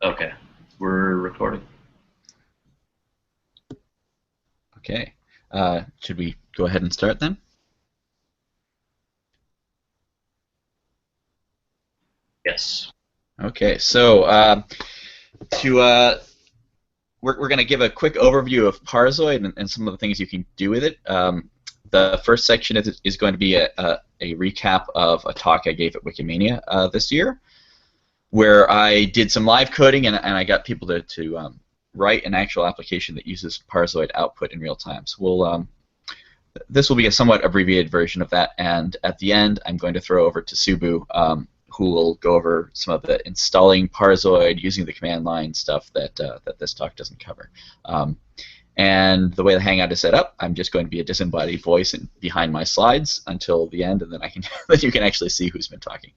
Okay, we're recording. Okay. Should we go ahead and start then? Yes. Okay. So to we're going to give a quick overview of Parsoid and some of the things you can do with it. The first section is going to be a recap of a talk I gave at Wikimania this year, where I did some live coding and I got people to write an actual application that uses Parsoid output in real time. So this will be a somewhat abbreviated version of that, and at the end I'm going to throw over to Subbu, who will go over some of the installing Parsoid, using the command line stuff that this talk doesn't cover. And the way the Hangout is set up, I'm just going to be a disembodied voice behind my slides until the end, and then then you can actually see who's been talking.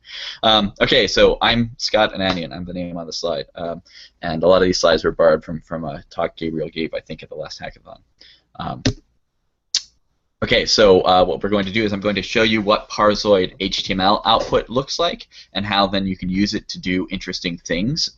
Okay, so I'm Scott Ananian. I'm the name on the slide, and a lot of these slides were borrowed from a talk Gabriel gave, I think, at the last hackathon. Okay, so what we're going to do is I'm going to show you what Parsoid HTML output looks like and how then you can use it to do interesting things.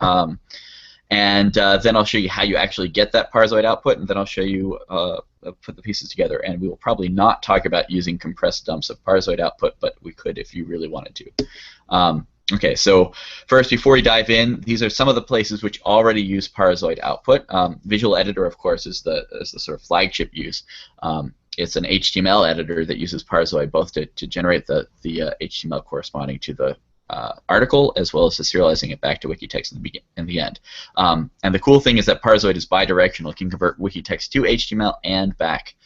And then I'll show you how you actually get that Parsoid output, and then I'll show you put the pieces together. And we will probably not talk about using compressed dumps of Parsoid output, but we could if you really wanted to. Okay, so first, before we dive in, these are some of the places which already use Parsoid output. Visual Editor, of course, is the sort of flagship use. It's an HTML editor that uses Parsoid both to generate the HTML corresponding to the article, as well as to serializing it back to wikitext in the end. And the cool thing is that Parsoid is bidirectional. It can convert wikitext to HTML and back.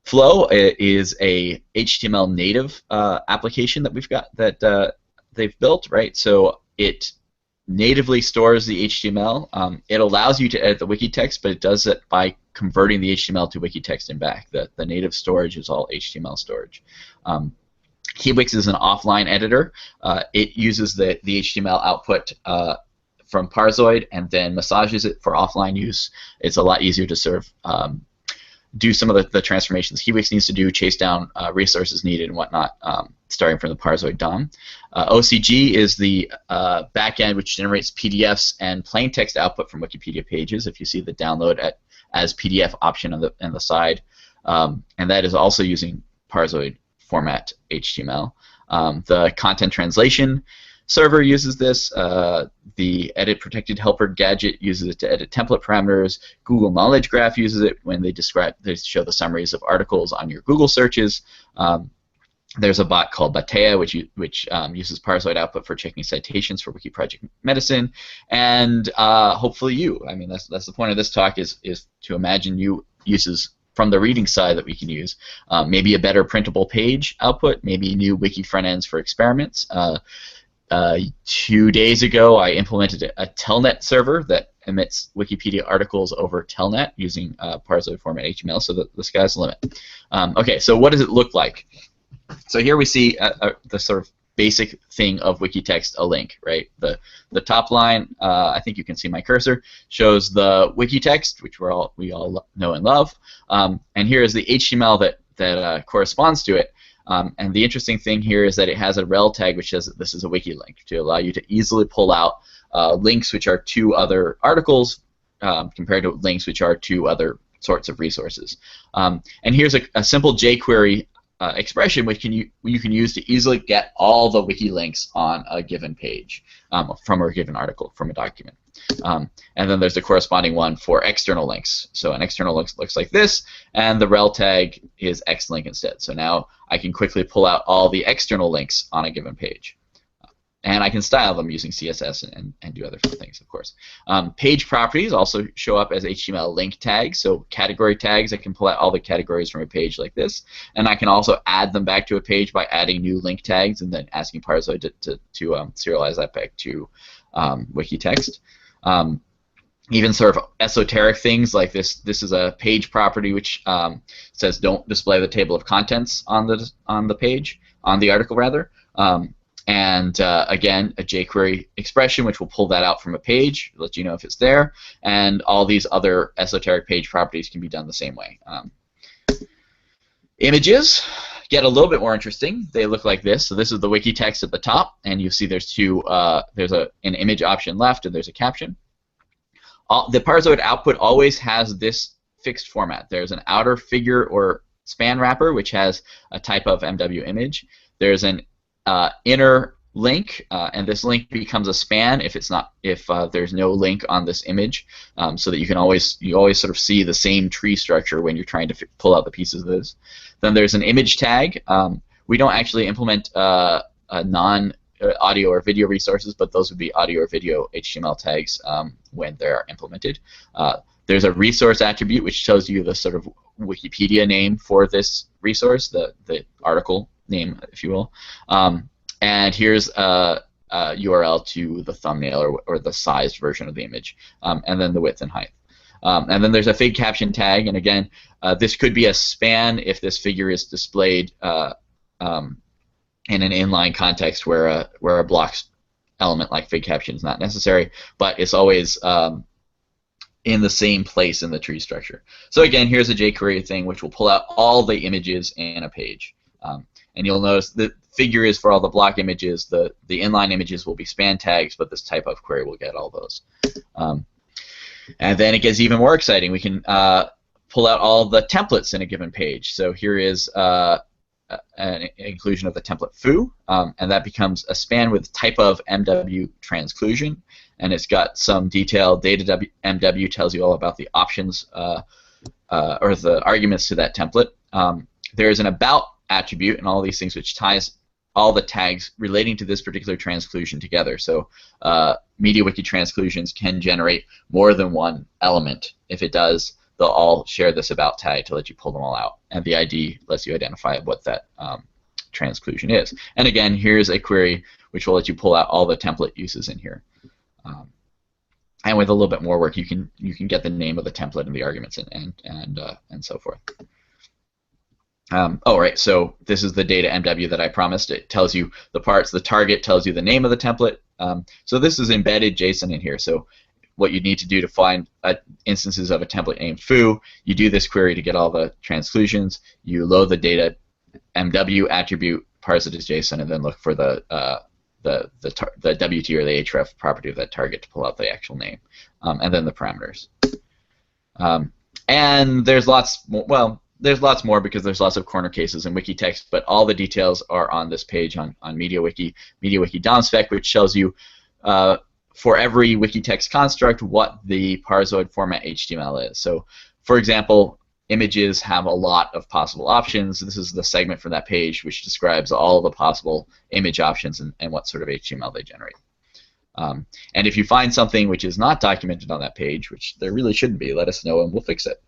Flow is a HTML native application that we've got that they've built, right? So it natively stores the HTML. It allows you to edit the wikitext, but it does it by converting the HTML to wikitext and back. The native storage is all HTML storage. Kiwix is an offline editor. It uses the HTML output from Parsoid and then massages it for offline use. It's a lot easier to sort of do some of the transformations Kiwix needs to do, chase down resources needed and whatnot, starting from the Parsoid DOM. OCG is the backend which generates PDFs and plain text output from Wikipedia pages. If you see the download as PDF option on the side, and that is also using Parsoid format HTML. The content translation server uses this. The edit protected helper gadget uses it to edit template parameters. Google Knowledge Graph uses it when they show the summaries of articles on your Google searches. There's a bot called Batea, which uses Parsoid output for checking citations for Wiki Project Medicine, and hopefully you. I mean, that's the point of this talk is to imagine new uses from the reading side that we can use. Maybe a better printable page output, maybe new wiki front ends for experiments. 2 days ago, I implemented a Telnet server that emits Wikipedia articles over Telnet using Parsoid format HTML, so the sky's the limit. Okay, so what does it look like? So here we see the sort of basic thing of wikitext, a link, right? The top line, I think you can see my cursor, shows the wikitext, which we all know and love, and here is the HTML that corresponds to it. And the interesting thing here is that it has a rel tag which says that this is a wiki link to allow you to easily pull out links which are to other articles compared to links which are to other sorts of resources. And here's a simple jQuery expression which you can use to easily get all the wiki links on a given page from a given article, from a document. And then there's the corresponding one for external links. So an external looks like this, and the rel tag is xlink instead. So now I can quickly pull out all the external links on a given page. And I can style them using CSS and do other things, of course. Page properties also show up as HTML link tags. So category tags, I can pull out all the categories from a page like this. And I can also add them back to a page by adding new link tags and then asking Parsoid to serialize that back to wikitext. Even sort of esoteric things like this is a page property which says don't display the table of contents on the page, on the article rather. And again, a jQuery expression which will pull that out from a page, let you know if it's there, and all these other esoteric page properties can be done the same way. Images get a little bit more interesting, they look like this. So this is the wiki text at the top, and you see there's an image option left, and there's a caption. The Parsoid output always has this fixed format. There's an outer figure or span wrapper, which has a type of MW image. There's an inner link, and this link becomes a span if there's no link on this image, so that you always sort of see the same tree structure when you're trying to pull out the pieces of this. Then there's an image tag. We don't actually implement non-audio or video resources, but those would be audio or video HTML tags when they're implemented. There's a resource attribute, which tells you the sort of Wikipedia name for this resource, the article name, if you will. And here's a URL to the thumbnail or the sized version of the image, and then the width and height. And then there's a fig caption tag, and again, this could be a span if this figure is displayed in an inline context where a block element like fig caption is not necessary, but it's always in the same place in the tree structure. So again, here's a jQuery thing which will pull out all the images in a page. And you'll notice the figure is for all the block images. The inline images will be span tags, but this type of query will get all those. And then it gets even more exciting. We can pull out all the templates in a given page. So here is an inclusion of the template foo, and that becomes a span with type of MW transclusion, and it's got some detail. Data MW tells you all about the options or the arguments to that template. There is an about attribute and all these things which ties all the tags relating to this particular transclusion together. So MediaWiki transclusions can generate more than one element. If it does, they'll all share this about tag to let you pull them all out, and the ID lets you identify what that transclusion is. And again, here's a query which will let you pull out all the template uses in here. And with a little bit more work, you can get the name of the template and the arguments and so forth. Oh, right, so this is the data MW that I promised. It tells you the parts. The target tells you the name of the template. So this is embedded JSON in here. So what you need to do to find instances of a template named foo, you do this query to get all the transclusions. You load the data MW attribute, parse it as JSON, and then look for the WT or the href property of that target to pull out the actual name, and then the parameters. And there's lots more. Well, there's lots more because there's lots of corner cases in wikitext, but all the details are on this page on MediaWiki DOM-spec, which tells you for every wikitext construct what the Parsoid format HTML is. So, for example, images have a lot of possible options. This is the segment from that page which describes all the possible image options and what sort of HTML they generate. And if you find something which is not documented on that page, which there really shouldn't be, let us know and we'll fix it.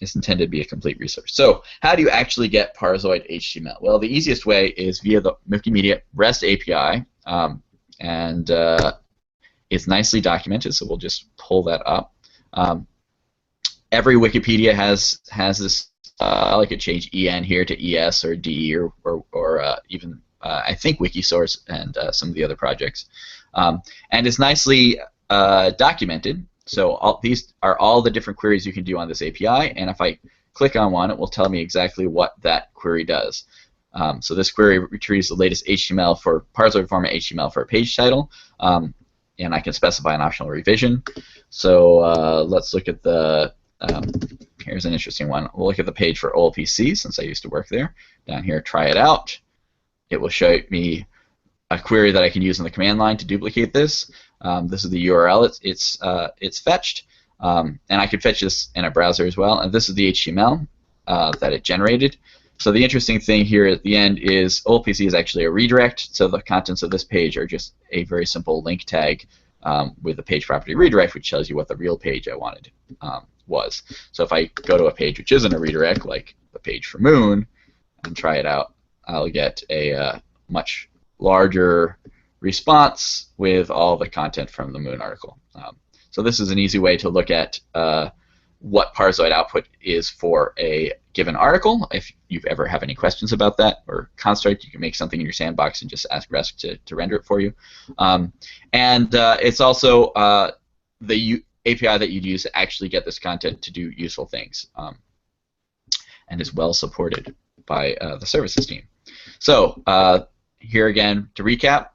It's intended to be a complete resource. So how do you actually get Parsoid HTML? Well, the easiest way is via the Wikimedia REST API, and it's nicely documented, so we'll just pull that up. Every Wikipedia has this. I could change EN here to ES or DE or even I think Wikisource and some of the other projects, and it's nicely documented. So these are all the different queries you can do on this API, and if I click on one, it will tell me exactly what that query does. So this query retrieves the latest HTML for Parsoid format HTML for a page title, and I can specify an optional revision. So let's look at the, here's an interesting one. We'll look at the page for OLPC, since I used to work there. Down here, try it out. It will show me a query that I can use in the command line to duplicate this. This is the URL it's fetched, and I could fetch this in a browser as well. And this is the HTML that it generated. So the interesting thing here at the end is OLPC is actually a redirect. So the contents of this page are just a very simple link tag with the page property redirect, which tells you what the real page I wanted was. So if I go to a page which isn't a redirect, like the page for Moon, and try it out, I'll get a much larger response with all the content from the Moon article. So this is an easy way to look at what Parsoid output is for a given article. If you ever have any questions about that or construct, you can make something in your sandbox and just ask Rest to render it for you. And it's also the API that you'd use to actually get this content to do useful things, and is well supported by the services team. So here again, to recap,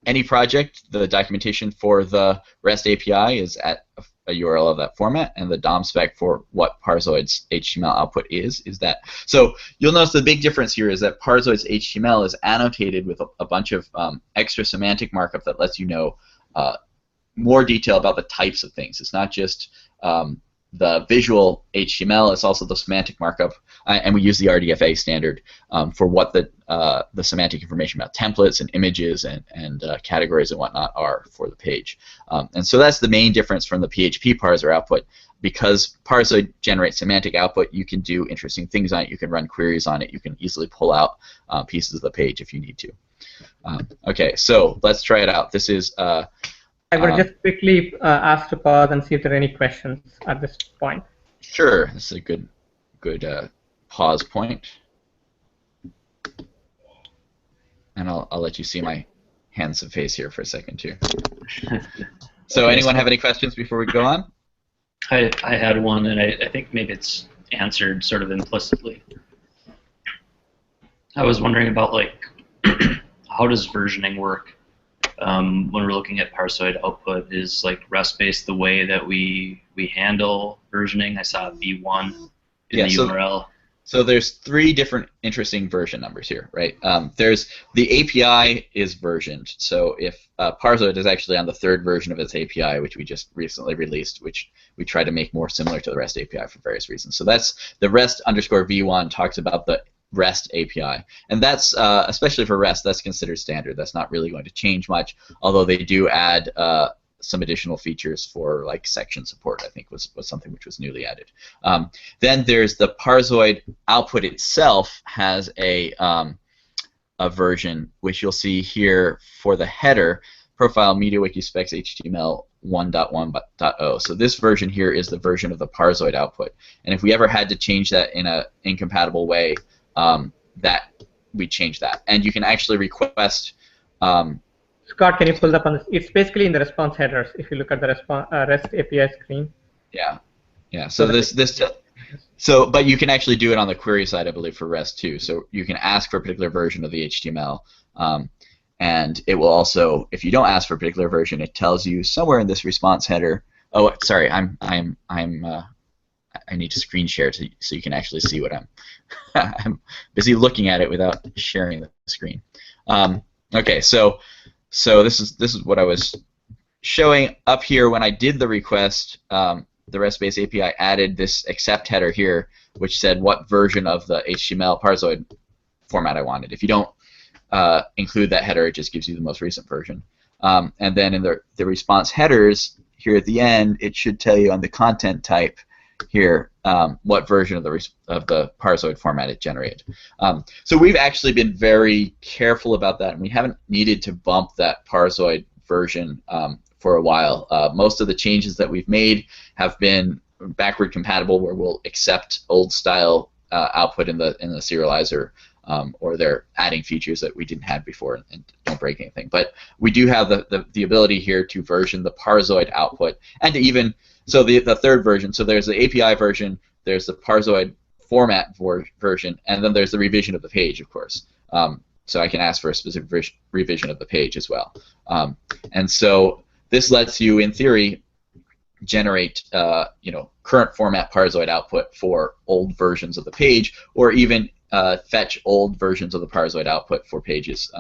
any project, the documentation for the REST API is at a URL of that format, and the DOM spec for what Parsoid's HTML output is that. So you'll notice the big difference here is that Parsoid's HTML is annotated with a bunch of extra semantic markup that lets you know more detail about the types of things. It's not just the visual HTML, it's also the semantic markup, and we use the RDFA standard for what the semantic information about templates and images and categories and whatnot are for the page. And so that's the main difference from the PHP parser output. Because Parsoid generates semantic output, you can do interesting things on it, you can run queries on it, you can easily pull out pieces of the page if you need to. Okay, so let's try it out. This is I would just quickly ask to pause and see if there are any questions at this point. Sure, this is a good pause point. And I'll let you see my handsome face here for a second too. So anyone have any questions before we go on? I had one, and I think maybe it's answered sort of implicitly. I was wondering about, like, how does versioning work? When we're looking at Parsoid output, is like REST-based the way that we handle versioning? I saw v1 in the URL. So there's 3 different interesting version numbers here, right? There's the API is versioned. So if Parsoid is actually on the 3rd version of its API, which we just recently released, which we try to make more similar to the REST API for various reasons. So that's the REST_v1 talks about the REST API, and that's especially for REST, that's considered standard. That's not really going to change much, although they do add some additional features for like section support. I think was something which was newly added. Then there's the Parsoid output itself has a version which you'll see here for the header profile MediaWiki specs HTML 1.1.0. So this version here is the version of the Parsoid output, and if we ever had to change that in an incompatible way, that we change that, and you can actually request. Scott, can you pull up on this? It's basically in the response headers. If you look at the REST API screen. Yeah. So but you can actually do it on the query side, I believe, for REST too. So you can ask for a particular version of the HTML, and it will also, if you don't ask for a particular version, it tells you somewhere in this response header. Oh, sorry, I need to screen share so you can actually see what I'm busy looking at it without sharing the screen. Okay, so this is what I was showing up here when I did the request. The REST-based API added this accept header here, which said what version of the HTML Parsoid format I wanted. If you don't include that header, it just gives you the most recent version. And then in the response headers here at the end, it should tell you on the content type here what version of the Parsoid format it generated. So we've actually been very careful about that, and we haven't needed to bump that Parsoid version for a while. Most of the changes that we've made have been backward compatible, where we'll accept old style output in the serializer, or they're adding features that we didn't have before and don't break anything. But we do have the ability here to version the Parsoid output, and to even so the 3rd version. So there's the API version, there's the Parsoid format version, and then there's the revision of the page, of course. So I can ask for a specific revision of the page as well. And so this lets you, in theory, generate current format Parsoid output for old versions of the page, or even fetch old versions of the Parsoid output for pages.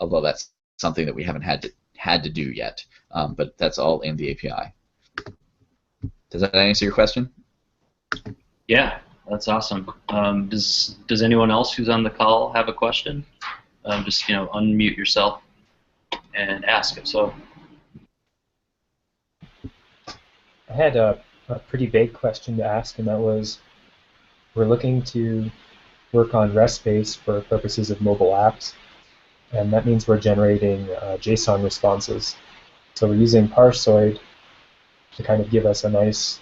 Although that's something that we haven't had to do yet, but that's all in the API. Does that answer your question? Yeah, that's awesome. Does anyone else who's on the call have a question? Just unmute yourself and ask if so. I had a pretty vague question to ask, and that was, we're looking to work on REST-based for purposes of mobile apps, and that means we're generating JSON responses. So we're using Parsoid to kind of give us a nice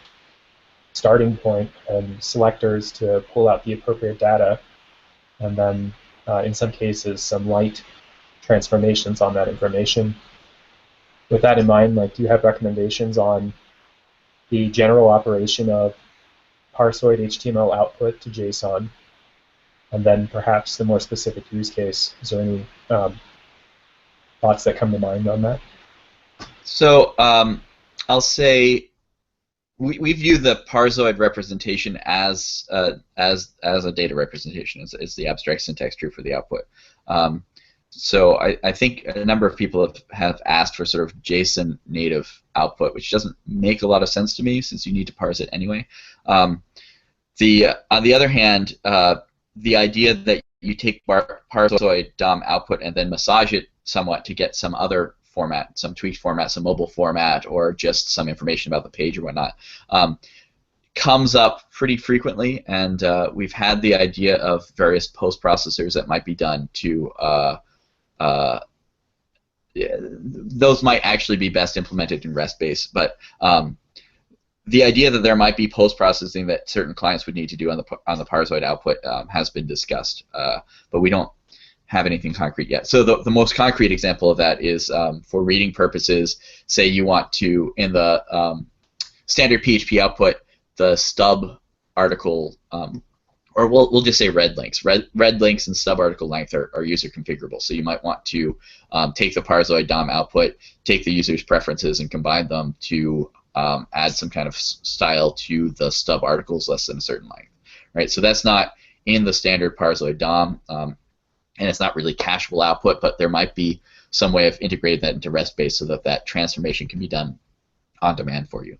starting point and selectors to pull out the appropriate data, and then in some cases some light transformations on that information. With that in mind, do you have recommendations on the general operation of Parsoid HTML output to JSON, and then perhaps the more specific use case. Is there any thoughts that come to mind on that? So I'll say we view the Parsoid representation as a data representation. It's the abstract syntax tree for the output. So I think a number of people have asked for sort of JSON native output, which doesn't make a lot of sense to me since you need to parse it anyway. On the other hand, the idea that you take Parsoid DOM output and then massage it somewhat to get some other format, some tweaked format, some mobile format, or just some information about the page or whatnot, comes up pretty frequently, and we've had the idea of various post processors that might be done to those might actually be best implemented in REST-based, but the idea that there might be post-processing that certain clients would need to do on the Parsoid output has been discussed, but we don't have anything concrete yet. So the most concrete example of that is for reading purposes. Say you want to, in the standard PHP output, the stub article, or we'll just say read links. Read links and stub article length are user configurable. So you might want to take the Parsoid DOM output, take the user's preferences, and combine them to add some kind of style to the stub articles less than a certain length. Right. So that's not in the standard Parsoid DOM, and it's not really cacheable output, but there might be some way of integrating that into REST-based so that that transformation can be done on demand for you.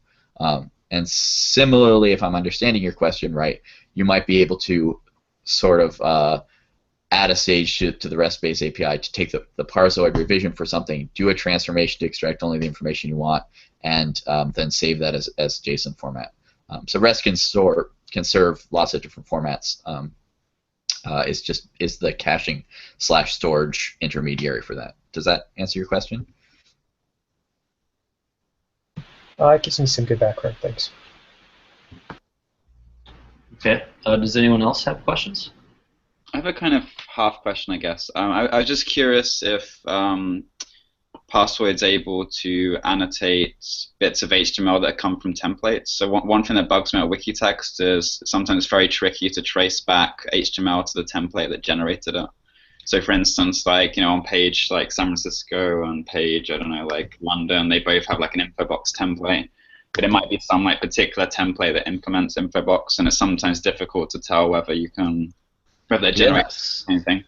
And similarly, if I'm understanding your question right, you might be able to sort of add a stage to the REST-based API to take the Parsoid revision for something, do a transformation to extract only the information you want, and then save that as JSON format. So REST can serve lots of different formats. Is the caching / storage intermediary for that. Does that answer your question? It gives me some good background. Thanks. Okay. Does anyone else have questions? I have a kind of half question, I guess. I was just curious if Parsoid's able to annotate bits of HTML that come from templates. So one thing that bugs me about wikitext is sometimes it's very tricky to trace back HTML to the template that generated it. So for instance, like, on page like San Francisco and page, I don't know, like London, they both have like an info box template, but it might be some like particular template that implements info box, and it's sometimes difficult to tell whether they generate anything.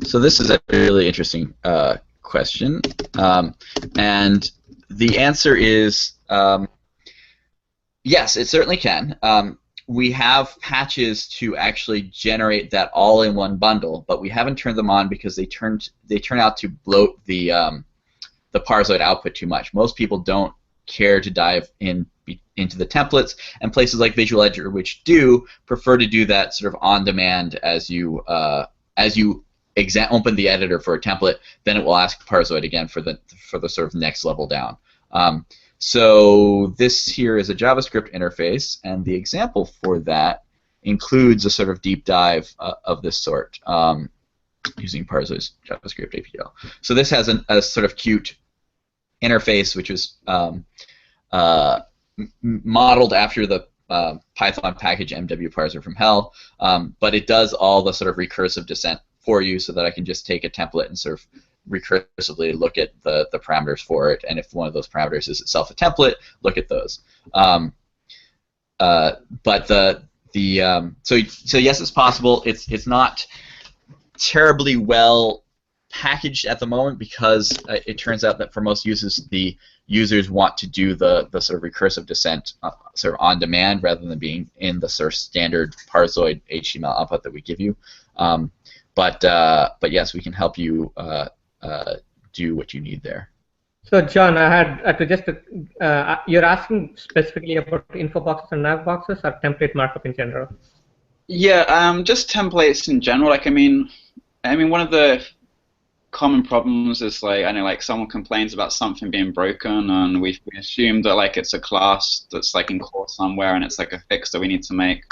So this is a really interesting question, and the answer is yes, it certainly can. We have patches to actually generate that all in one bundle, but we haven't turned them on because they turn out to bloat the Parsoid output too much. Most people don't care to dive into the templates, and places like Visual Editor, which do, prefer to do that sort of on demand as you open the editor for a template, then it will ask Parsoid again for the sort of next level down. So this here is a JavaScript interface, and the example for that includes a sort of deep dive of this sort using Parsoid's JavaScript APL. So this has a sort of cute interface, which is modeled after the Python package MW parser from hell, but it does all the sort of recursive descent for you, so that I can just take a template and sort of recursively look at the parameters for it, and if one of those parameters is itself a template, look at those. But so yes, it's possible. It's not terribly well packaged at the moment because it turns out that for most users, the users want to do the sort of recursive descent sort of on demand rather than being in the sort of standard Parsoid HTML output that we give you. But yes, we can help you do what you need there. So John, I had to just you're asking specifically about info boxes and nav boxes, or template markup in general? Yeah, just templates in general. Like, I mean, one of the common problems is like someone complains about something being broken, and we assume that like it's a class that's like in core somewhere, and it's like a fix that we need to make.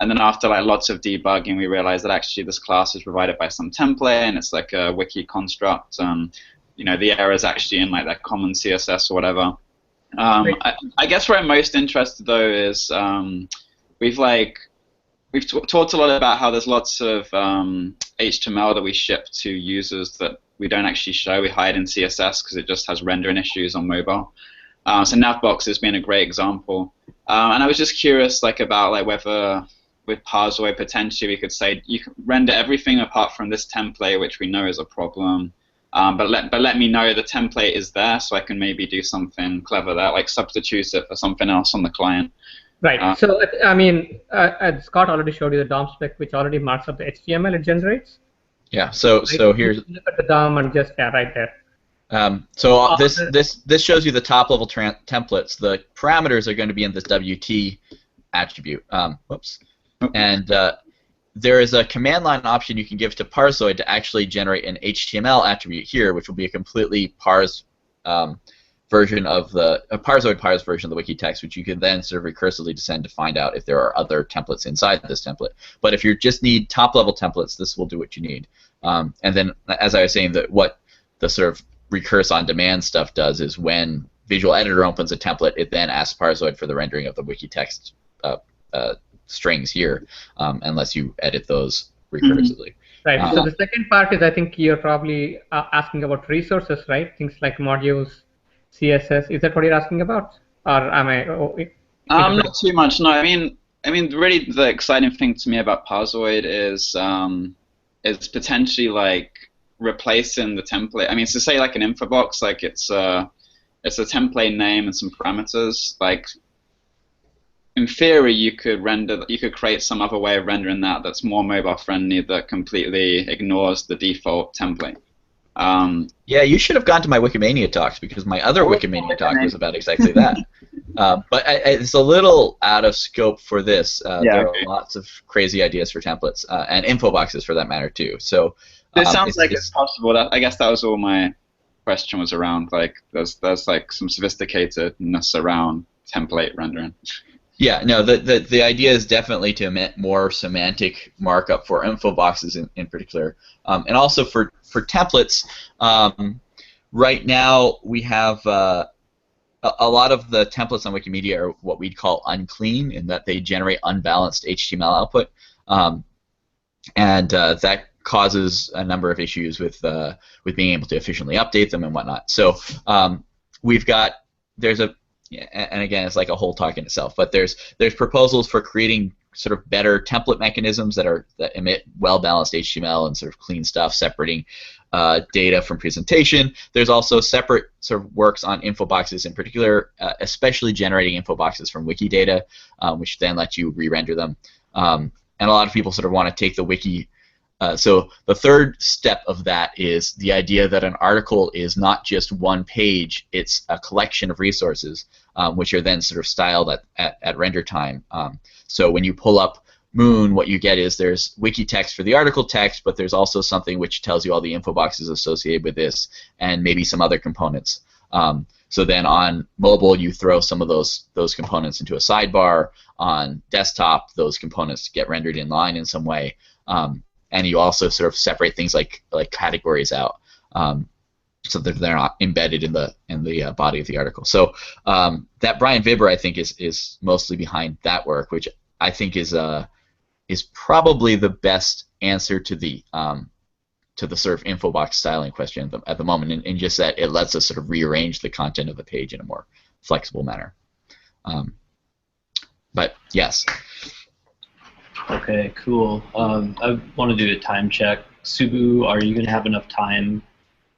And then after like lots of debugging, we realize that actually this class is provided by some template, and it's like a wiki construct. The error is actually in like that common CSS or whatever. I guess where I'm most interested though is we've talked a lot about how there's lots of HTML that we ship to users that we don't actually show. We hide in CSS because it just has rendering issues on mobile. So navbox has been a great example. And I was just curious, about whether with Parsoid potentially we could say you can render everything apart from this template, which we know is a problem. But let me know the template is there, so I can maybe do something clever there, like substitute it for something else on the client. Right. So I mean, Scott already showed you the DOM spec, which already marks up the HTML it generates. Yeah. So here's look at the DOM and just right there. This shows you the top level templates. The parameters are going to be in this WT attribute. Whoops. And there is a command line option you can give to Parsoid to actually generate an HTML attribute here, which will be a completely parsed version of the Parsoid parsed version of the wikitext, which you can then sort of recursively descend to find out if there are other templates inside this template. But if you just need top level templates, this will do what you need. And then, as I was saying, what the sort of recurse on demand stuff does is when Visual Editor opens a template, it then asks Parsoid for the rendering of the wikitext strings here, unless you edit those recursively. Right. So the second part is, I think you're probably asking about resources, right? Things like modules, CSS. Is that what you're asking about, or am I? Not too much. No, I mean, really, the exciting thing to me about Parsoid is potentially replacing the template. I mean, so say an info box, it's a template name and some parameters. In theory, you could create some other way of rendering that's more mobile friendly, that completely ignores the default template. Yeah, you should have gone to my Wikimedia talks, because my other Wikimedia talk was about exactly that. But it's a little out of scope for this. There are lots of crazy ideas for templates, and info boxes for that matter too. So it sounds like it's possible. I guess that was all my question was around. There's some sophisticatedness around template rendering. Yeah, no, the idea is definitely to emit more semantic markup for info boxes in particular, and also for templates. Right now we have a lot of the templates on Wikimedia are what we'd call unclean, in that they generate unbalanced HTML output, and that causes a number of issues with being able to efficiently update them and whatnot. So and again, it's like a whole talk in itself, but there's proposals for creating sort of better template mechanisms that emit well-balanced HTML and sort of clean stuff, separating data from presentation. There's also separate sort of works on info boxes in particular, especially generating info boxes from wiki data, which then lets you re-render them. And a lot of people sort of want to take the wiki. So the third step of that is the idea that an article is not just one page, it's a collection of resources, which are then sort of styled at render time. So when you pull up Moon, what you get is there's wiki text for the article text, but there's also something which tells you all the info boxes associated with this, and maybe some other components. So then on mobile, you throw some of those components into a sidebar. On desktop, those components get rendered in line in some way. And you also sort of separate things like categories out, so that they're not embedded in the body of the article. So that Brian Vibber, I think, is mostly behind that work, which I think is probably the best answer to the sort of info box styling question at the moment, and just that it lets us sort of rearrange the content of the page in a more flexible manner. But yes. Okay, cool. I want to do a time check. Subbu, are you going to have enough time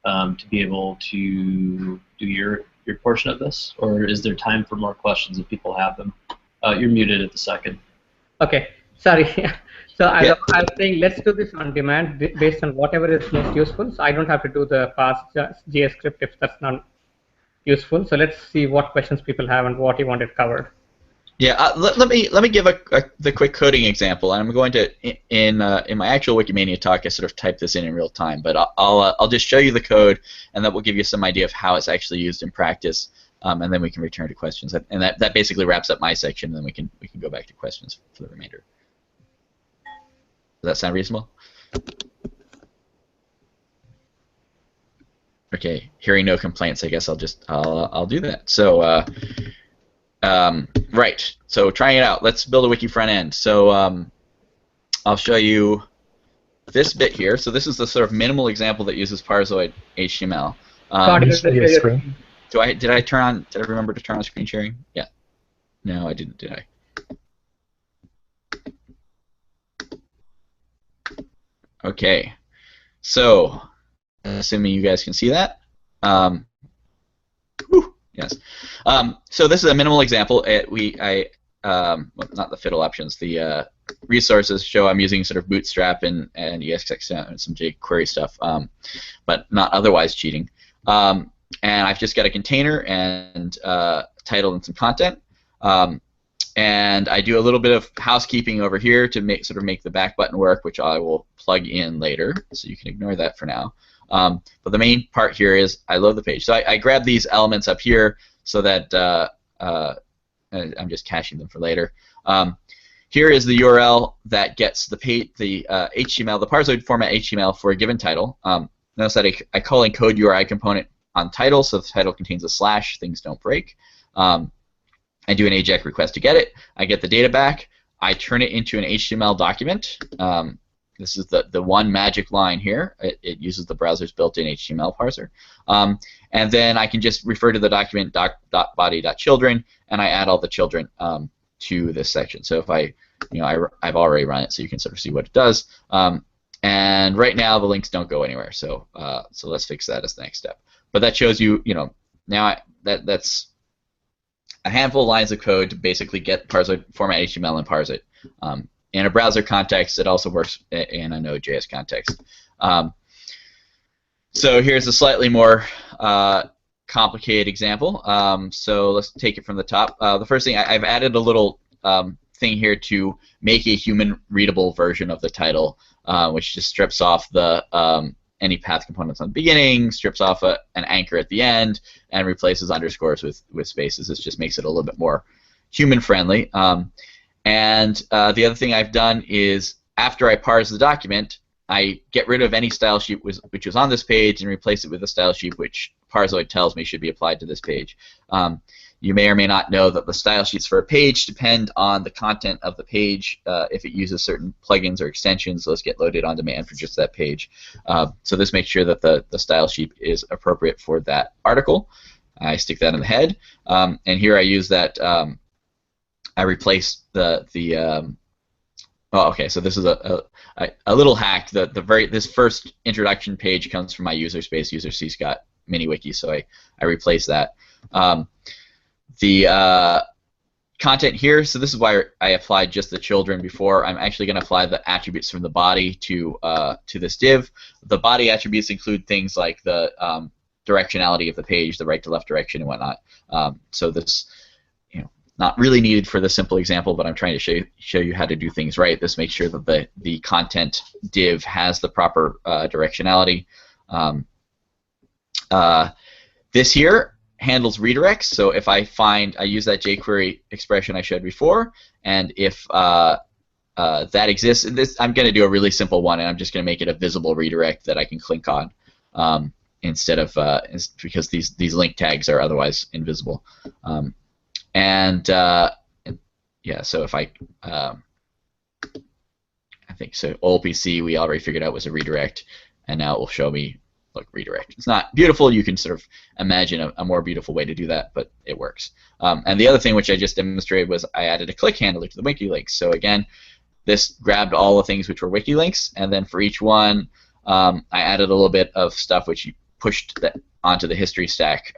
to be able to do your portion of this, or is there time for more questions if people have them? You're muted at the second. Okay, sorry. So I was saying let's do this on demand based on whatever is most useful. So I don't have to do the parse JS script if that's not useful. So let's see what questions people have and what you wanted covered. Yeah, let me give the quick coding example, and I'm going to in my actual Wikimania talk I sort of type this in real time, but I'll just show you the code, and that will give you some idea of how it's actually used in practice, and then we can return to questions, and that basically wraps up my section, and then we can go back to questions for the remainder. Does that sound reasonable? Okay, hearing no complaints, I guess I'll do that. So. Right. So trying it out. Let's build a wiki front end. So I'll show you this bit here. So this is the sort of minimal example that uses Parsoid HTML. Can you show your screen? Did I remember to turn on screen sharing? Yeah. No, I didn't, did I? Okay. So, assuming you guys can see that. Yes. So this is a minimal example. Well, not the fiddle options. The resources show I'm using sort of Bootstrap and ESX and some jQuery stuff, but not otherwise cheating. And I've just got a container and title and some content. And I do a little bit of housekeeping over here to make the back button work, which I will plug in later, so you can ignore that for now. But the main part here is I load the page. So I grab these elements up here so that I'm just caching them for later. Here is the URL that gets the HTML, the Parsoid format HTML for a given title. Notice that I call in code URI component on title, so the title contains a slash, things don't break. I do an AJAX request to get it. I get the data back. I turn it into an HTML document. This is the one magic line here. It uses the browser's built-in HTML parser. And then I can just refer to the document .body.children, and I add all the children to this section. So if I've already run it, so you can sort of see what it does. And right now the links don't go anywhere. So so let's fix that as the next step. But that shows you, now that's a handful of lines of code to basically get Parsoid format HTML and parse it. In a browser context, it also works in a Node.js context. So here's a slightly more complicated example. So let's take it from the top. The first thing, I've added a little thing here to make a human-readable version of the title, which just strips off the any path components on the beginning, strips off an anchor at the end, and replaces underscores with spaces. This just makes it a little bit more human-friendly. And the other thing I've done is, after I parse the document, I get rid of any style sheet which was on this page and replace it with a style sheet which Parsoid tells me should be applied to this page. You may or may not know that the style sheets for a page depend on the content of the page. If it uses certain plugins or extensions, those get loaded on demand for just that page. So this makes sure that the style sheet is appropriate for that article. I stick that in the head, and here I use that. I replace oh, okay. So this is a little hack. This first introduction page comes from my user space, user C Scott mini wiki. So I replace that. The content here. So this is why I applied just the children before. I'm actually going to apply the attributes from the body to this div. The body attributes include things like the directionality of the page, the right to left direction, and whatnot. So this, not really needed for the simple example, but I'm trying to show you how to do things right. This makes sure that the content div has the proper directionality. This here handles redirects. So if I use that jQuery expression I showed before, and if that exists, I'm going to do a really simple one, and I'm just going to make it a visible redirect that I can click on instead of because these link tags are otherwise invisible. Yeah, so if I think so, OLPC we already figured out was a redirect, and now it will show me, look, redirect. It's not beautiful. You can sort of imagine a more beautiful way to do that, but it works. And the other thing which I just demonstrated was I added a click handler to the wiki links. So again, this grabbed all the things which were wiki links, and then for each one, I added a little bit of stuff which you pushed onto the history stack.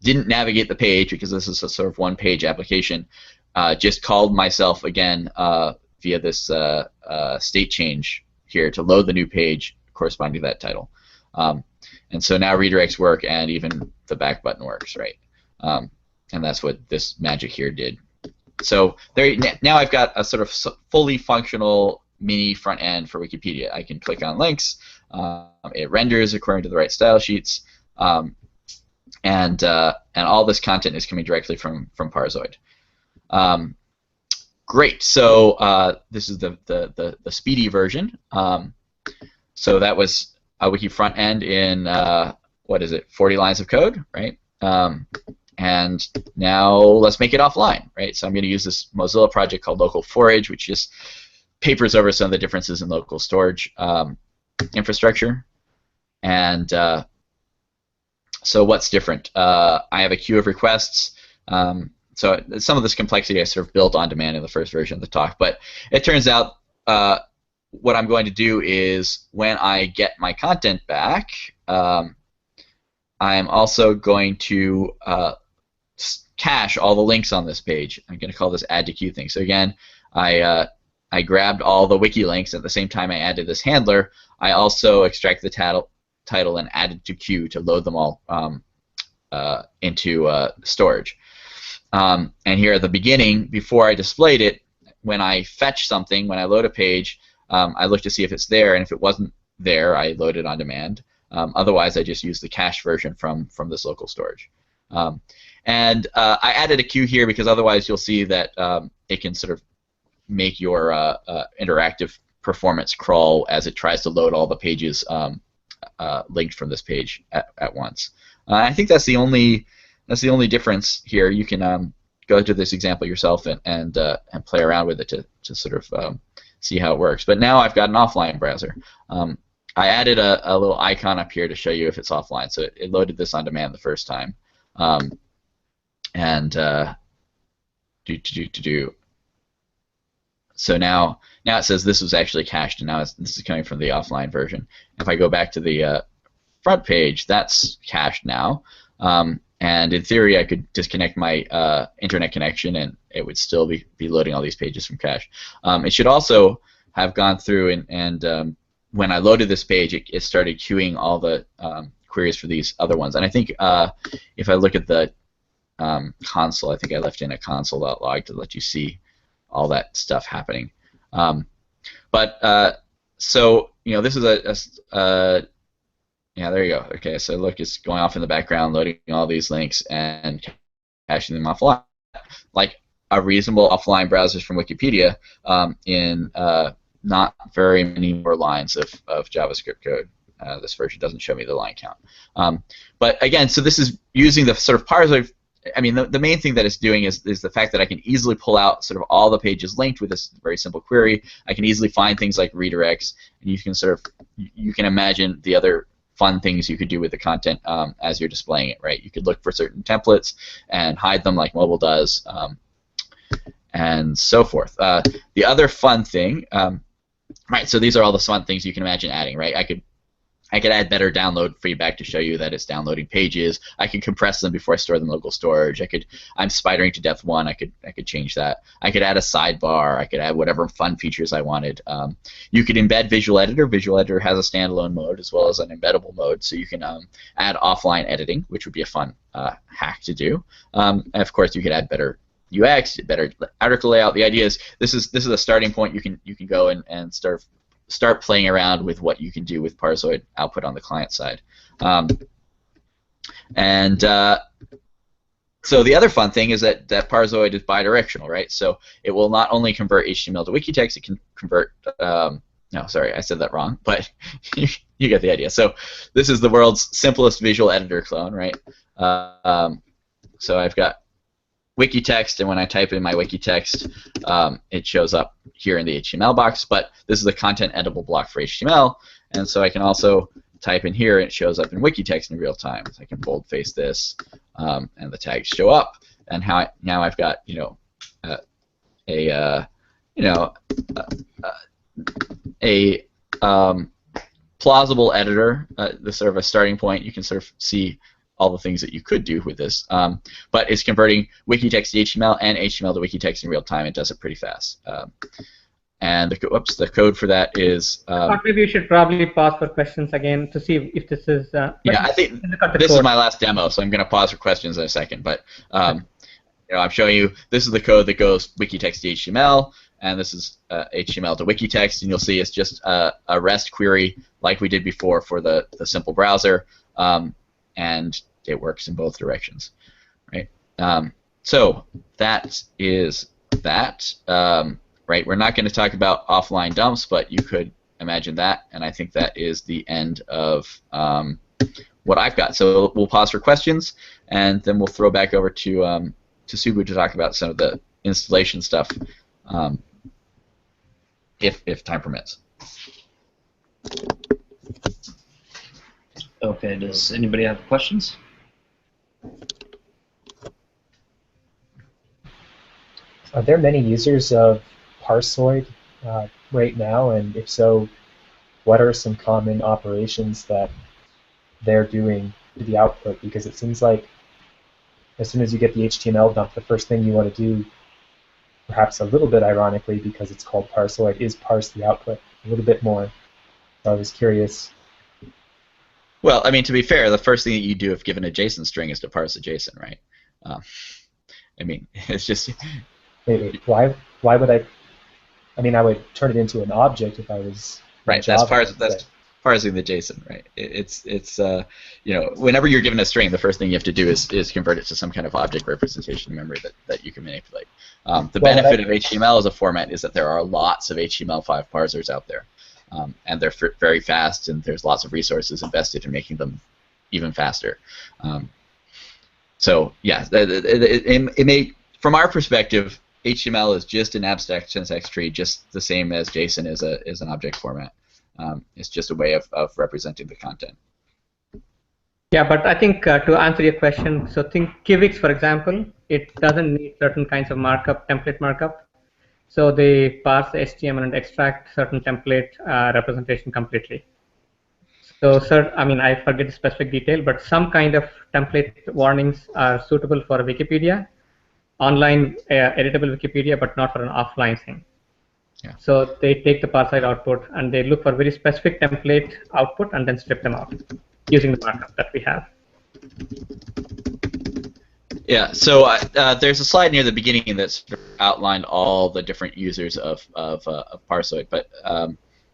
Didn't navigate the page because this is a sort of one-page application. Just called myself again via this state change here to load the new page corresponding to that title. And so now redirects work, and even the back button works, right? And that's what this magic here did. So now I've got a sort of fully functional mini front end for Wikipedia. I can click on links. It renders according to the right style sheets. And all this content is coming directly from Parsoid. Great. So this is the speedy version. So that was a wiki front end in what is it, 40 lines of code, right? and now let's make it offline, right? So I'm going to use this Mozilla project called Local Forage, which just papers over some of the differences in local storage infrastructure. And so what's different? I have a queue of requests. So some of this complexity I sort of built on demand in the first version of the talk, but it turns out what I'm going to do is when I get my content back, I'm also going to cache all the links on this page. I'm going to call this add to queue thing. So again, I grabbed all the wiki links at the same time I added this handler. I also extracted the title and added to queue to load them all into storage. And here at the beginning, before I displayed it, when I fetch something, when I load a page, I look to see if it's there, and if it wasn't there, I load it on demand. Otherwise, I just use the cache version from this local storage. And I added a queue here because otherwise you'll see that it can sort of make your interactive performance crawl as it tries to load all the pages linked from this page at once. I think that's the only difference here. You can go to this example yourself and play around with it to sort of see how it works. But now I've got an offline browser. I added a little icon up here to show you if it's offline. So it loaded this on demand the first time. So now it says this was actually cached, and now this is coming from the offline version. If I go back to the front page, that's cached now. And in theory, I could disconnect my internet connection, and it would still be loading all these pages from cache. It should also have gone through, and when I loaded this page, it started queuing all the queries for these other ones. And I think if I look at the console, I think I left in a console.log to let you see all that stuff happening. So this is yeah, there you go. Okay, so look, it's going off in the background, loading all these links and caching them offline, like a reasonable offline browsers from Wikipedia in not very many more lines of JavaScript code. This version doesn't show me the line count. But again, so this is using the sort of Parsoid. I mean, the main thing that it's doing is the fact that I can easily pull out sort of all the pages linked with this very simple query. I can easily find things like redirects, and you can you can imagine the other fun things you could do with the content as you're displaying it, right? You could look for certain templates and hide them like mobile does, and so forth. The other fun thing, right? So these are all the fun things you can imagine adding, right? I could add better download feedback to show you that it's downloading pages. I could compress them before I store them in local storage. I'm spidering to depth 1. I could change that. I could add a sidebar. I could add whatever fun features I wanted. You could embed Visual Editor. Visual Editor has a standalone mode as well as an embeddable mode, so you can add offline editing, which would be a fun hack to do. And of course, you could add better UX, better article layout. The idea is this is a starting point. You can go and start playing around with what you can do with Parsoid output on the client side. So the other fun thing is that Parsoid is bidirectional, right? So it will not only convert HTML to wikitext, it can convert, no, sorry, I said that wrong, but you get the idea. So this is the world's simplest visual editor clone, right? So I've got wikitext, and when I type in my wikitext, it shows up here in the HTML box, but this is a content editable block for HTML, and so I can also type in here and it shows up in wikitext in real time. So I can boldface this, and the tags show up, and now I've got a plausible editor, the sort of a starting point. You can sort of see all the things that you could do with this, but it's converting wikitext to HTML and HTML to wikitext in real time. It does it pretty fast. And the code for that is. Maybe you should probably pause for questions again to see if this is. Yeah, I think this is my last demo, so I'm going to pause for questions in a second. But I'm showing you this is the code that goes wikitext to HTML, and this is HTML to wikitext, and you'll see it's just a REST query like we did before for the simple browser. And it works in both directions, right? So that is that, right? We're not going to talk about offline dumps, but you could imagine that, and I think that is the end of what I've got. So we'll pause for questions, and then we'll throw back over to Subbu to talk about some of the installation stuff, if time permits. Okay, does anybody have questions? Are there many users of Parsoid right now, and if so, what are some common operations that they're doing to the output? Because it seems like as soon as you get the HTML dump, the first thing you want to do, perhaps a little bit ironically because it's called Parsoid, is parse the output a little bit more. So I was curious. Well, I mean, to be fair, the first thing that you do if given a JSON string is to parse a JSON, right? I mean, it's just... Wait, why would I... I mean, I would turn it into an object if I was... Right, that's parsing the JSON, right? It's you know, whenever you're given a string, the first thing you have to do is convert it to some kind of object representation in memory that you can manipulate. The benefit of HTML as a format is that there are lots of HTML5 parsers out there. And they're very fast, and there's lots of resources invested in making them even faster. So yeah, it may, from our perspective, HTML is just an abstract syntax tree, just the same as JSON is an object format. It's just a way of representing the content. Yeah, but I think to answer your question, so think Kivix, for example, it doesn't need certain kinds of markup, template markup. So they parse the HTML and extract certain template representation completely. So, I mean, I forget the specific detail, but some kind of template warnings are suitable for Wikipedia, online editable Wikipedia, but not for an offline thing. Yeah. So they take the Parsoid output and they look for very specific template output and then strip them out using the markup that we have. Yeah, so there's a slide near the beginning that sort of outlined all the different users of Parsoid, but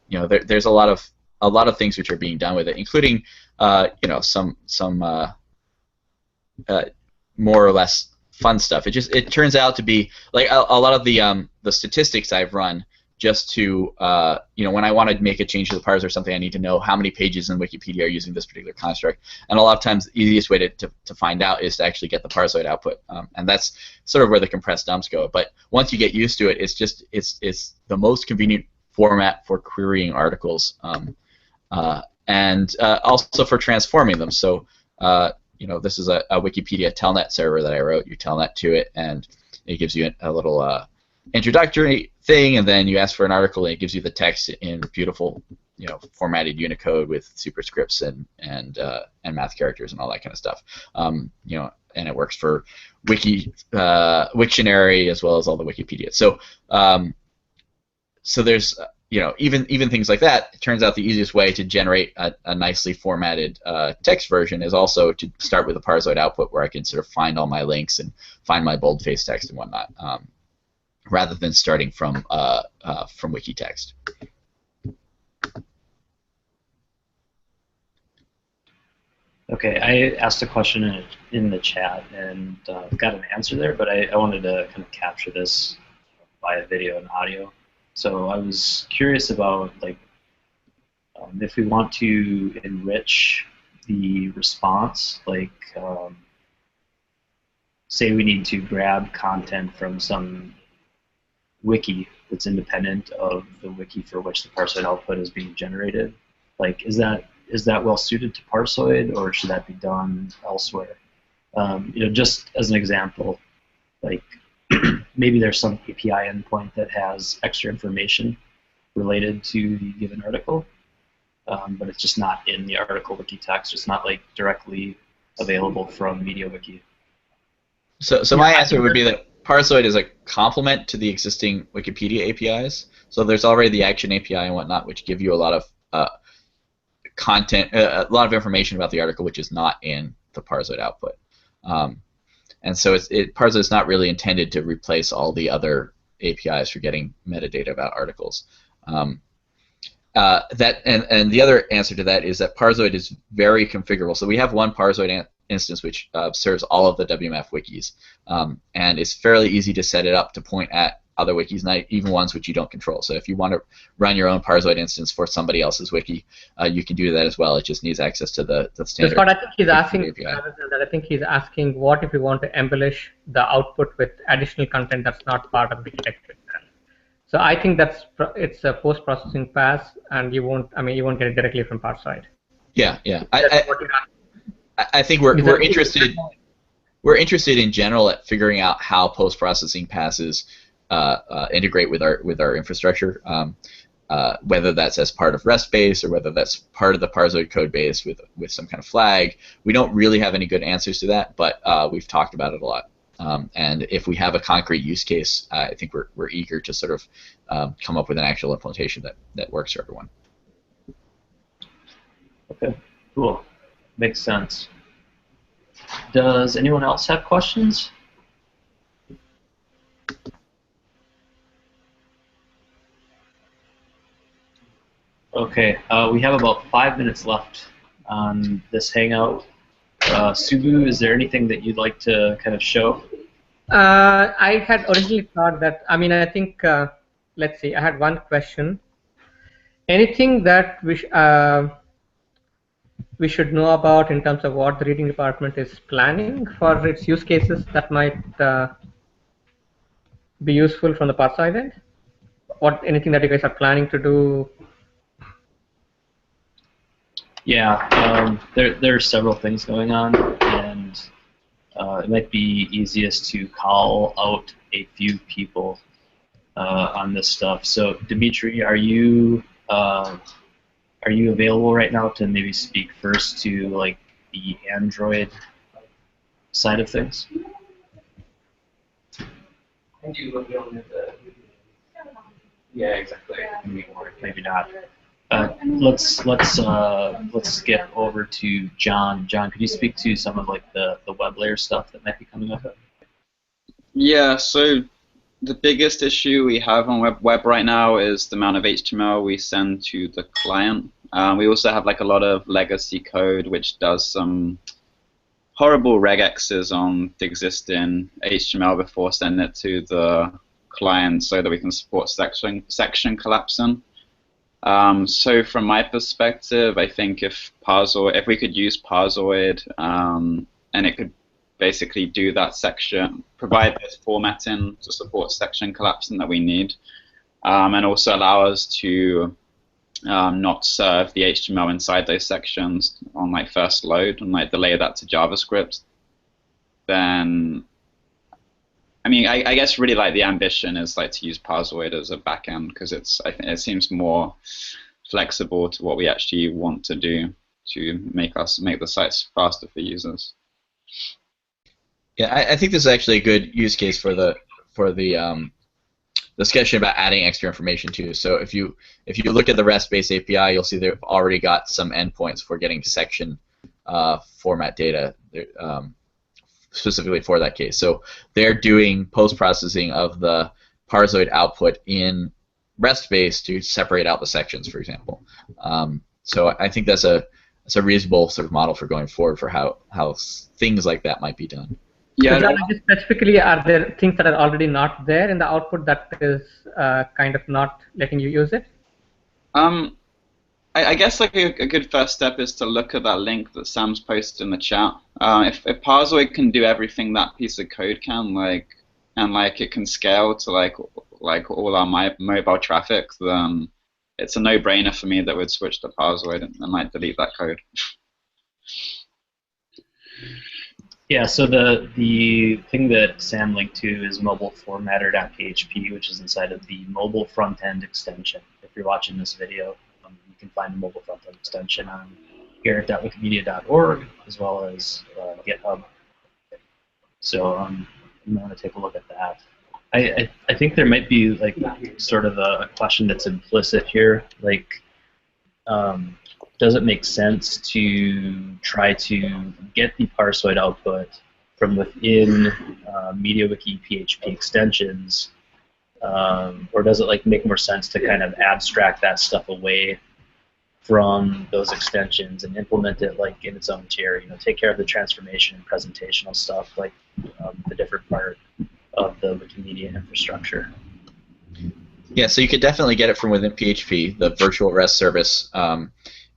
you know, there's a lot of things which are being done with it, including you know, some more or less fun stuff. It turns out to be like a lot of the statistics I've run just to you know, when I want to make a change to the parser or something, I need to know how many pages in Wikipedia are using this particular construct. And a lot of times, the easiest way to find out is to actually get the Parsoid output, and that's sort of where the compressed dumps go. But once you get used to it, it's the most convenient format for querying articles, and also for transforming them. So you know, this is a Wikipedia telnet server that I wrote. You telnet to it, and it gives you a little introductory thing, and then you ask for an article, and it gives you the text in beautiful, you know, formatted Unicode with superscripts and math characters and all that kind of stuff. You know, and it works for Wiktionary as well as all the Wikipedia. So so there's you know, even things like that. It turns out the easiest way to generate a nicely formatted text version is also to start with a Parsoid output where I can sort of find all my links and find my boldface text and whatnot, rather than starting from wikitext. Okay, I asked a question in the chat and got an answer there, but I wanted to kind of capture this via video and audio. So I was curious about, like, if we want to enrich the response, like, say we need to grab content from some wiki that's independent of the wiki for which the Parsoid output is being generated. Like, is that well suited to Parsoid, or should that be done elsewhere? You know, just as an example, like maybe there's some API endpoint that has extra information related to the given article, but it's just not in the article wiki text. It's not like directly available from MediaWiki. So my answer would be that Parsoid is a complement to the existing Wikipedia APIs. So there's already the Action API and whatnot, which give you a lot of content, a lot of information about the article, which is not in the Parsoid output. And so Parsoid is not really intended to replace all the other APIs for getting metadata about articles. And the other answer to that is that Parsoid is very configurable. So we have one Parsoid instance which serves all of the WMF wikis, and it's fairly easy to set it up to point at other wikis, not even ones which you don't control. So if you want to run your own Parsoid instance for somebody else's wiki, you can do that as well. It just needs access to the standard. Scott, I think he's asking API. that. I think he's asking what if we want to embellish the output with additional content that's not part of wikitext itself. So I think it's a post-processing pass, and you won't get it directly from Parsoid. Yeah. I think we're interested. We're interested in general at figuring out how post-processing passes integrate with our infrastructure, whether that's as part of REST base or whether that's part of the Parsoid code base with some kind of flag. We don't really have any good answers to that, but we've talked about it a lot. And if we have a concrete use case, I think we're eager to sort of come up with an actual implementation that works for everyone. Okay, cool. Makes sense. Does anyone else have questions? Okay, we have about 5 minutes left on this Hangout. Subbu, is there anything that you'd like to kind of show? I had originally thought that, I think, let's see, I had one question. Anything that we should know about in terms of what the reading department is planning for its use cases that might be useful from the Parsoid end? Anything that you guys are planning to do? Yeah, there are several things going on, and it might be easiest to call out a few people on this stuff. So, Dimitri, are you available right now to maybe speak first to like the Android side of things? Yeah, exactly. Maybe not. Let's skip over to John. John, could you speak to some of like the web layer stuff that might be coming up? Yeah. So the biggest issue we have on web right now is the amount of HTML we send to the client. We also have like a lot of legacy code which does some horrible regexes on the existing HTML before sending it to the client so that we can support section collapsing. So from my perspective, I think if we could use Parsoid and it could basically do that section, provide this formatting to support section collapsing that we need, and also allow us to not serve the HTML inside those sections on like first load and like delay that to JavaScript, then I guess really like the ambition is like to use Parsoid as a backend because I think it seems more flexible to what we actually want to do to make the sites faster for users. Yeah, I think this is actually a good use case for the discussion about adding extra information too. So if you look at the REST-based API, you'll see they've already got some endpoints for getting section format data specifically for that case. So they're doing post-processing of the Parsoid output in REST-based to separate out the sections, for example. So I think that's a reasonable sort of model for going forward for how things like that might be done. Yeah. So specifically, are there things that are already not there in the output that is kind of not letting you use it? I guess like a good first step is to look at that link that Sam's posted in the chat. If Parsoid can do everything that piece of code can, and it can scale to like all our mobile traffic, then it's a no-brainer for me that we'd switch to Parsoid and like delete that code. Yeah, so the thing that Sam linked to is mobileformatter.php, which is inside of the mobile front-end extension. If you're watching this video, you can find the mobile front-end extension on garrett.wikimedia.org as well as GitHub. So you want to take a look at that. I think there might be like sort of a question that's implicit here, like does it make sense to try to get the Parsoid output from within MediaWiki PHP extensions, or does it like make more sense to kind of abstract that stuff away from those extensions and implement it like in its own tier? Take care of the transformation and presentational stuff, like the different part of the Wikimedia infrastructure. Yeah, so you could definitely get it from within PHP. The virtual REST service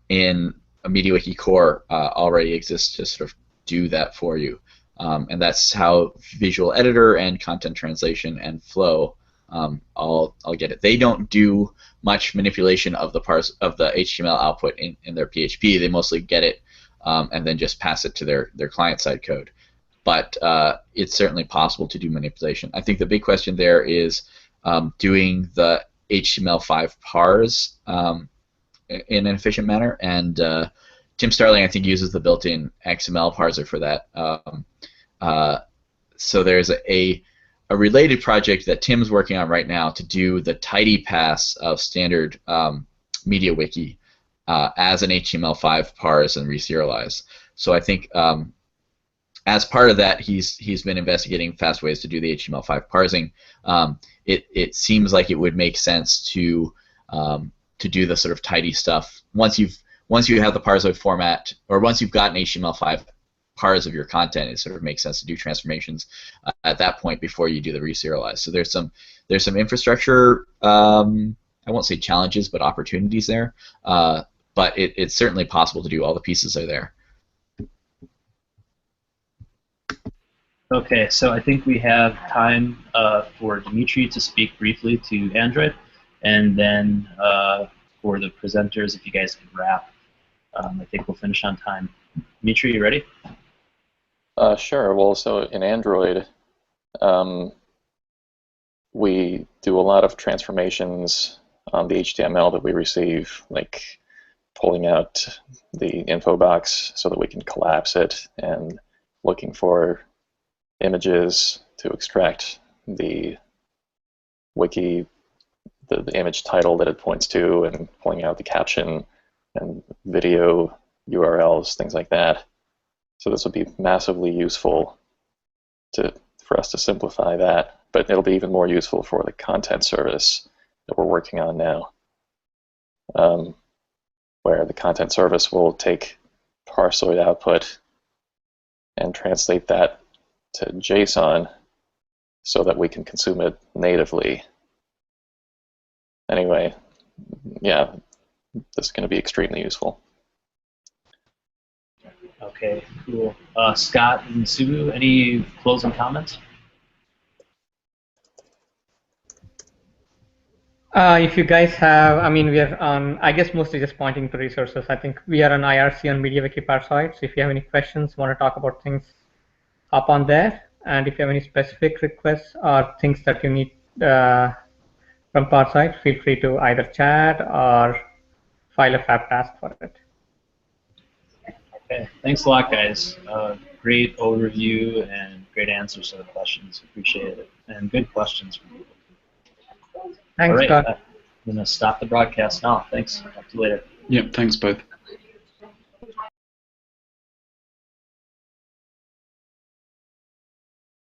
in a MediaWiki core already exists to sort of do that for you. And that's how Visual Editor and Content Translation and Flow all get it. They don't do much manipulation of the HTML output in their PHP. They mostly get it and then just pass it to their client-side code. But it's certainly possible to do manipulation. I think the big question there is doing the HTML5 pars in an efficient manner, and Tim Starling, I think, uses the built-in XML parser for that. So there's a related project that Tim's working on right now to do the tidy pass of standard MediaWiki as an HTML5 parse and reserialize. So I think as part of that, he's been investigating fast ways to do the HTML5 parsing. It seems like it would make sense to do the sort of tidy stuff once you have the Parsoid format, or once you've got an HTML5 parse of your content. It sort of makes sense to do transformations at that point before you do the reserialize. So there's some infrastructure, I won't say challenges, but opportunities there. But it's certainly possible to do. All the pieces are there. Okay, so I think we have time for Dimitri to speak briefly to Android, and then for the presenters, if you guys can wrap, I think we'll finish on time. Dimitri, you ready? Sure. Well, so in Android, we do a lot of transformations on the HTML that we receive, like pulling out the info box so that we can collapse it, and looking for images to extract the wiki, the image title that it points to, and pulling out the caption and video URLs, things like that. So this would be massively useful for us to simplify that, but it'll be even more useful for the content service that we're working on now, where the content service will take Parsoid output and translate that to JSON so that we can consume it natively. Anyway, yeah, this is going to be extremely useful. Okay, cool. Scott and Subbu, any closing comments? If you guys have, I mean, we are on, I guess mostly just pointing to resources. I think we are on IRC on MediaWiki Parsoid, so if you have any questions, want to talk about things, hop on there. And if you have any specific requests or things that you need from Parsoid, feel free to either chat or file a fab task for it. Okay, thanks a lot, guys. Great overview and great answers to the questions. Appreciate it. And good questions from people. Thanks, All right, Scott. I'm going to stop the broadcast now. Thanks. Talk to you later. Yep, thanks both.